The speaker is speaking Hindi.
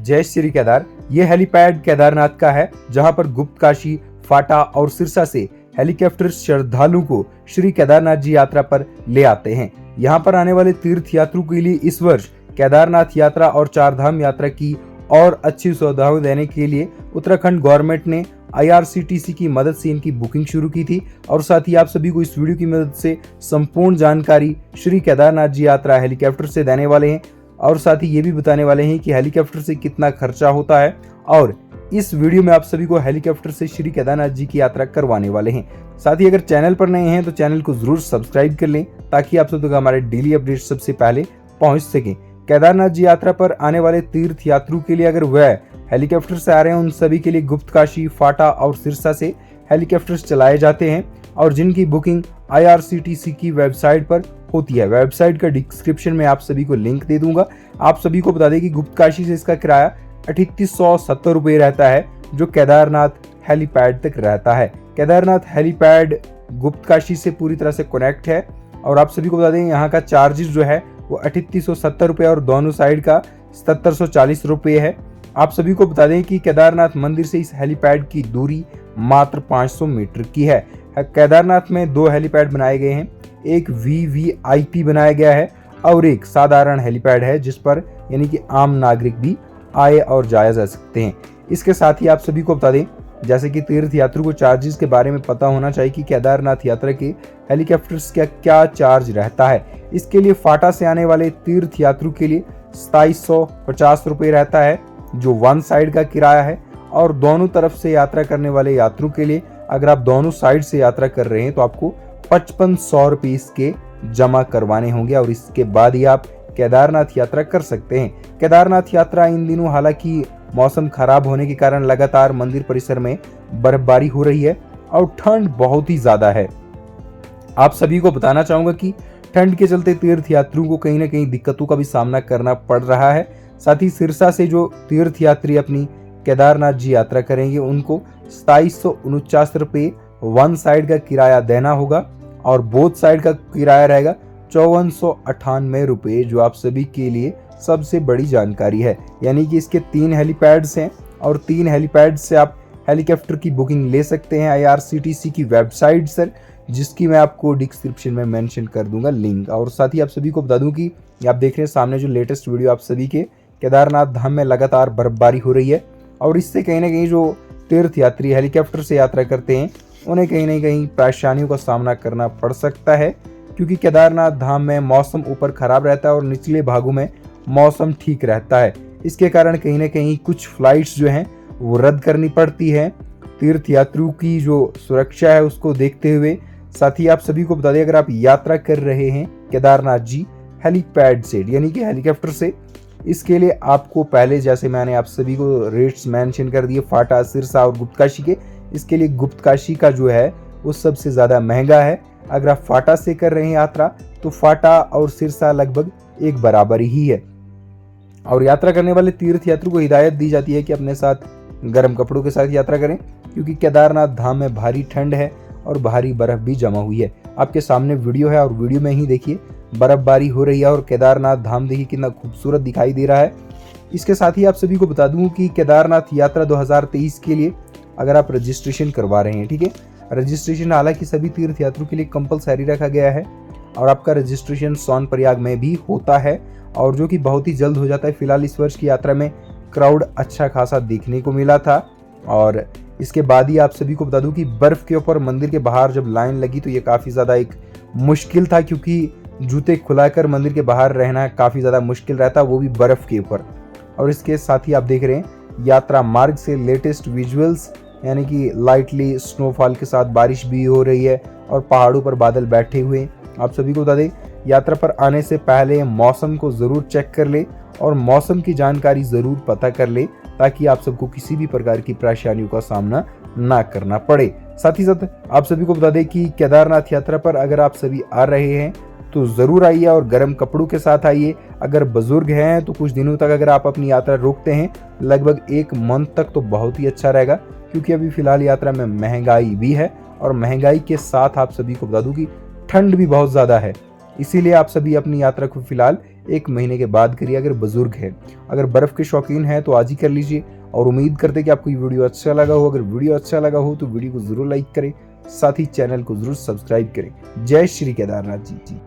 जय श्री केदार। ये हेलीपैड केदारनाथ का है, जहां पर गुप्तकाशी, फाटा और सिरसा से हेलीकॉप्टर श्रद्धालुओं को श्री केदारनाथ जी यात्रा पर ले आते हैं। यहां पर आने वाले तीर्थ यात्रियों के लिए इस वर्ष केदारनाथ यात्रा और चारधाम यात्रा की और अच्छी सुविधाएं देने के लिए उत्तराखंड गवर्नमेंट ने IRCTC की मदद से इनकी बुकिंग शुरू की थी। और साथ ही आप सभी को इस वीडियो की मदद से संपूर्ण जानकारी श्री केदारनाथ जी यात्रा हेलीकॉप्टर से देने वाले हैं और साथ ही ये भी बताने वाले हैं कि हेलीकॉप्टर से कितना खर्चा होता है। और इस वीडियो में आप सभी को हेलीकॉप्टर से श्री केदारनाथ जी की यात्रा करवाने वाले हैं। साथ ही अगर चैनल पर नए हैं तो चैनल को जरूर सब्सक्राइब कर लें ताकि आप सब तक हमारे डेली अपडेट सबसे पहले पहुंच सकें। केदारनाथ जी यात्रा पर आने वाले तीर्थ यात्रियों के लिए अगर वह हेलीकॉप्टर से आ रहे हैं, उन सभी के लिए गुप्तकाशी, फाटा और सिरसा से हेलीकॉप्टर चलाए जाते हैं और जिनकी बुकिंग IRCTC की वेबसाइट पर होती है। वेबसाइट का डिस्क्रिप्शन में आप सभी को लिंक दे दूंगा। आप सभी को बता दें कि गुप्तकाशी से इसका किराया 3870 रुपये रहता है, जो केदारनाथ हेलीपैड तक रहता है। केदारनाथ हेलीपैड गुप्तकाशी से पूरी तरह से कनेक्ट है और आप सभी को बता दें यहाँ का चार्जेस जो है वो 3870 रुपये और दोनों साइड का 7740 रुपये है। आप सभी को बता दें कि केदारनाथ मंदिर से इस हेलीपैड की दूरी मात्र 500 मीटर की है। केदारनाथ में 2 हेलीपैड बनाए गए हैं, एक VVIP बनाया गया है और एक साधारण हेलीपैड है जिस पर यानी कि आम नागरिक भी आए और जाया जा सकते हैं। इसके साथ ही आप सभी को बता दें, जैसे कि तीर्थ यात्रियों को चार्जेस के बारे में पता होना चाहिए कि केदारनाथ यात्रा के हेलीकॉप्टर्स का क्या चार्ज रहता है। इसके लिए फाटा से आने वाले तीर्थ यात्रियों के लिए 2750 रुपये रहता है, जो वन साइड का किराया है। और दोनों तरफ से यात्रा करने वाले यात्रियों के लिए, अगर आप दोनों साइड से यात्रा कर रहे हैं तो आपको 5500 रुपये इसके जमा करवाने होंगे और इसके बाद ही आप केदारनाथ यात्रा कर सकते हैं। केदारनाथ यात्रा इन दिनों हालांकि मौसम खराब होने के कारण लगातार मंदिर परिसर में बर्फबारी हो रही है और ठंड बहुत ही ज्यादा है। आप सभी को बताना चाहूंगा कि ठंड के चलते तीर्थ यात्रियों को कहीं ना कहीं दिक्कतों का भी सामना करना पड़ रहा है। साथ ही सिरसा से जो तीर्थ यात्री अपनी केदारनाथ जी यात्रा करेंगे उनको 2749 रुपये वन साइड का किराया देना होगा और बोथ साइड का किराया रहेगा 5498 रुपये, जो आप सभी के लिए सबसे बड़ी जानकारी है। यानी कि इसके 3 हेलीपैड्स हैं और 3 हेलीपैड से आप हेलीकॉप्टर की बुकिंग ले सकते हैं IRCTC की वेबसाइट से, जिसकी मैं आपको डिस्क्रिप्शन में मेंशन कर दूंगा लिंक। और साथ ही आप सभी को बता दूं कि आप देख रहे हैं सामने जो लेटेस्ट वीडियो आप सभी के, केदारनाथ धाम में लगातार बर्फबारी हो रही है और इससे कहीं ना कहीं जो तीर्थ यात्री हेलीकॉप्टर से यात्रा करते हैं उन्हें कहीं ना कहीं परेशानियों का सामना करना पड़ सकता है, क्योंकि केदारनाथ धाम में मौसम ऊपर खराब रहता है और निचले भागों में मौसम ठीक रहता है। इसके कारण कहीं ना कहीं कुछ फ्लाइट्स जो हैं वो रद्द करनी पड़ती है तीर्थ यात्रियों की जो सुरक्षा है उसको देखते हुए। साथ ही आप सभी को बता दें, अगर आप यात्रा कर रहे हैं केदारनाथ जी हेलीपैड से यानी कि हेलीकॉप्टर से, इसके लिए आपको पहले जैसे मैंने आप सभी को रेट्स मेंशन कर दिए फाटा, सिरसा और गुप्तकाशी के, इसके लिए गुप्तकाशी का जो है वो सबसे ज़्यादा महंगा है। अगर आप फाटा से कर रहे हैं यात्रा तो फाटा और सिरसा लगभग एक बराबर ही है। और यात्रा करने वाले तीर्थ यात्रियों को हिदायत दी जाती है कि अपने साथ गर्म कपड़ों के साथ यात्रा करें, क्योंकि केदारनाथ धाम में भारी ठंड है और भारी बर्फ भी जमा हुई है। आपके सामने वीडियो है और वीडियो में ही देखिए बर्फबारी हो रही है और केदारनाथ धाम देखिए कितना खूबसूरत दिखाई दे रहा है। इसके साथ ही आप सभी को बता दूं कि केदारनाथ यात्रा 2023 के लिए अगर आप रजिस्ट्रेशन करवा रहे हैं, ठीक है, रजिस्ट्रेशन हालांकि सभी तीर्थ यात्रियों के लिए कंपलसरी रखा गया है और आपका रजिस्ट्रेशन सोनप्रयाग में भी होता है और जो कि बहुत ही जल्द हो जाता है। फिलहाल इस वर्ष की यात्रा में क्राउड अच्छा खासा देखने को मिला था और इसके बाद ही आप सभी को बता दूं कि बर्फ के ऊपर मंदिर के बाहर जब लाइन लगी तो ये काफ़ी ज़्यादा एक मुश्किल था, क्योंकि जूते खुलाकर मंदिर के बाहर रहना काफ़ी ज़्यादा मुश्किल रहता, वो भी बर्फ़ के ऊपर। और इसके साथ ही आप देख रहे हैं यात्रा मार्ग से लेटेस्ट विजुअल्स, यानी कि लाइटली स्नोफॉल के साथ बारिश भी हो रही है और पहाड़ों पर बादल बैठे हुए। आप सभी को बता दें, यात्रा पर आने से पहले मौसम को ज़रूर चेक कर ले और मौसम की जानकारी ज़रूर पता कर ले ताकि आप सबको किसी भी प्रकार की परेशानियों का सामना ना करना पड़े। साथ ही साथ आप सभी को बता दें कि केदारनाथ यात्रा पर अगर आप सभी आ रहे हैं तो ज़रूर आइए और गर्म कपड़ों के साथ आइए। अगर बुजुर्ग हैं तो कुछ दिनों तक अगर आप अपनी यात्रा रोकते हैं, लगभग 1 मंथ तक, तो बहुत ही अच्छा रहेगा, क्योंकि अभी फ़िलहाल यात्रा में महंगाई भी है और महंगाई के साथ आप सभी को बता दूं कि ठंड भी बहुत ज़्यादा है। इसीलिए आप सभी अपनी यात्रा को फ़िलहाल 1 महीने के बाद करिए अगर बुजुर्ग है। अगर बर्फ़ के शौकीन हैं तो आज ही कर लीजिए और उम्मीद करते हैं कि आपको ये वीडियो अच्छा लगा हो। अगर वीडियो अच्छा लगा हो तो वीडियो को ज़रूर लाइक करें, साथ ही चैनल को ज़रूर सब्सक्राइब करें। जय श्री केदारनाथ जी।